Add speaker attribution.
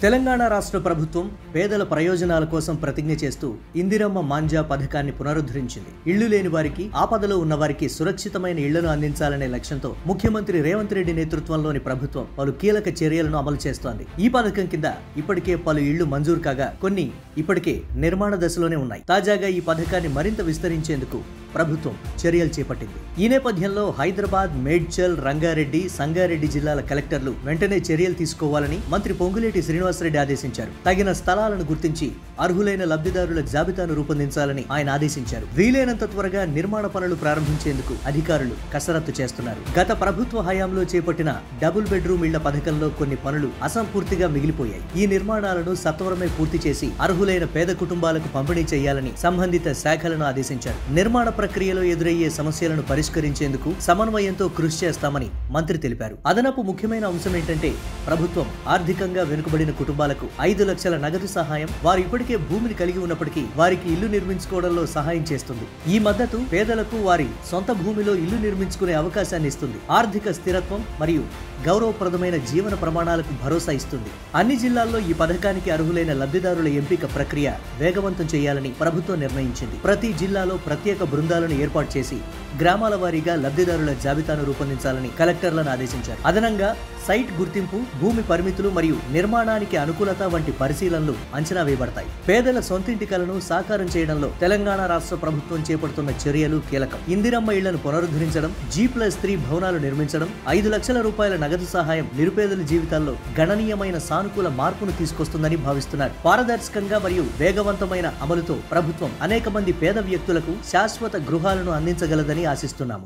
Speaker 1: తెలంగాణ రాష్ట్ర ప్రభుత్వం పేదల ప్రయోజనాల కోసం ప్రతిజ్ఞ చేస్తూ ఇందిరమ్మ మాంజా పథకాన్ని పునరుద్ధరించింది. ఇళ్లు లేని వారికి, ఆపదలో ఉన్న వారికి సురక్షితమైన ఇళ్లను అందించాలనే లక్ష్యంతో ముఖ్యమంత్రి రేవంత్ రెడ్డి నేతృత్వంలోని ప్రభుత్వం పలు కీలక చర్యలను అమలు చేస్తోంది. ఈ పథకం కింద ఇప్పటికే పలు ఇళ్లు మంజూరు కాగా కొన్ని ఇప్పటికే నిర్మాణ దశలోనే ఉన్నాయి. తాజాగా ఈ పథకాన్ని మరింత విస్తరించేందుకు ప్రభుత్వం చర్యలు చేపట్టింది. ఈ నేపథ్యంలో హైదరాబాద్, మేడ్చల్, రంగారెడ్డి, సంగారెడ్డి జిల్లాల కలెక్టర్లు వెంటనే చర్యలు తీసుకోవాలని మంత్రి పొంగులేటి శ్రీనివాసరెడ్డి ఆదేశించారు. తగిన స్థలాలను గుర్తించి అర్హులైన లబ్ధిదారుల జాబితాను రూపొందించాలని ఆయన ఆదేశించారు. వీలైనంత త్వరగా నిర్మాణ పనులు ప్రారంభించేందుకు అధికారులు కసరత్తు చేస్తున్నారు. గత ప్రభుత్వ హయాంలో చేపట్టిన డబుల్ బెడ్రూమ్ ఇళ్ల పథకంలో కొన్ని పనులు అసంపూర్తిగా మిగిలిపోయాయి. ఈ నిర్మాణాలను సత్వరమే పూర్తి చేసి అర్హులైన పేద కుటుంబాలకు పంపిణీ చేయాలని సంబంధిత శాఖలను ఆదేశించారు. నిర్మాణ ప్రక్రియలో ఎదురయ్యే సమస్యలను పరిష్కరించేందుకు సమన్వయంతో కృషి చేస్తామని మంత్రి తెలిపారు. అదనపు ముఖ్యమైన అంశం ఏంటంటే ప్రభుత్వం ఆర్థికంగా వెనుకబడిన కుటుంబాలకు 5 లక్షల నగదు సహాయం, వారు ఇప్పటికే భూమిని కలిగి ఉన్నప్పటికీ వారికి ఇల్లు నిర్మించుకోవడంలో సహాయం చేస్తుంది. ఈ మద్దతు పేదలకు వారి సొంత భూమిలో ఇల్లు నిర్మించుకునే అవకాశాన్ని ఇస్తుంది. ఆర్థిక స్థిరత్వం మరియు గౌరవప్రదమైన జీవన ప్రమాణాలకు భరోసా ఇస్తుంది. అన్ని జిల్లాల్లో ఈ పథకానికి అర్హులైన లబ్ధిదారుల ఎంపిక ప్రక్రియ వేగవంతం చేయాలని ప్రభుత్వం నిర్ణయించింది. ప్రతి జిల్లాలో ప్రత్యేక బృందాలను ఏర్పాటు చేసి గ్రామాల వారీగా లబ్ధిదారుల జాబితాను రూపొందించాలని కలెక్టర్లను ఆదేశించారు. అదనంగా సైట్ గుర్తింపు, భూమి పరిమితులు మరియు నిర్మాణానికి అనుకూలత వంటి పరిశీలనలు అంచనా వేయబడతాయి. పేదల సొంతింటి కలను సాకారం చేయడంలో తెలంగాణ రాష్ట్ర ప్రభుత్వం చేపడుతున్న చర్యలు కీలకం. ఇందిరమ్మ ఇళ్లను పునరుద్ధరించడం, G+3 భవనాలు నిర్మించడం, 5 లక్షల రూపాయల నగదు సహాయం నిరుపేదల జీవితాల్లో గణనీయమైన సానుకూల మార్పును తీసుకొస్తుందని భావిస్తున్నారు. పారదర్శకంగా మరియు వేగవంతమైన అమలుతో ప్రభుత్వం అనేక మంది పేద వ్యక్తులకు శాశ్వత గృహాలను అందించగలదని ఆశిస్తున్నాము.